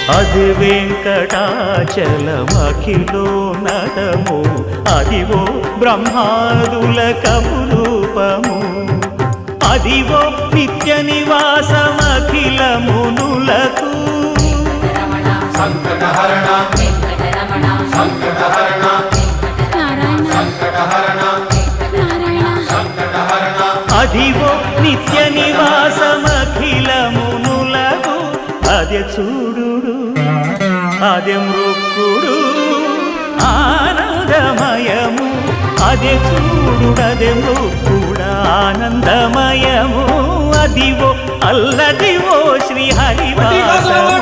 అది వెంకటాచలమఖిలోన్నతము అదివో బ్రహ్మాదుల కపురూపము అదివో నిత్య నివాసమఖిల మునులకు సంకటహరణ సంకటహరణ సంకటహరణ సంకటహరణ అదివో నిత్య నివాసమఖిల మునులకు అదే చూడు అదే మృక్కుడు ఆనందమయము అదే చూడుడదే మృక్కుడ ఆనందమయము అదివో అల్లదివో శ్రీ హరివాసము